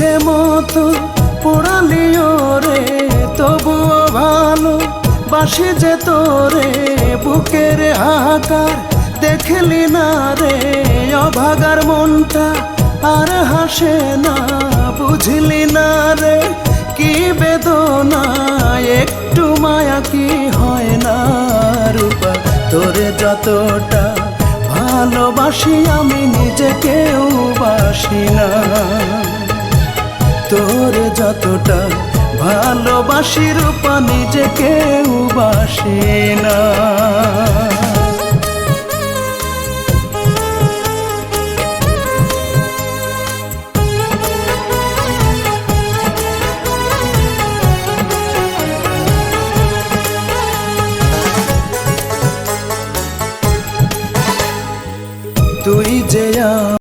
ইচ্ছে মতো পোড়ালিও রে, তবুও ভালো বাসি যে তোরে। বুকের হাহাকার দেখলি না রে, অভাগার মনটা আর হাসে না। বুঝলি না রে কি বেদনা, একটু মায়া কি হয় না রূপা। তোরে যতটা ভালোবাসি আমি নিজেকেও বাসি না। তোরে যতটা ভালোবাসি রূপা নিজেকেও বাসি না। তুই যে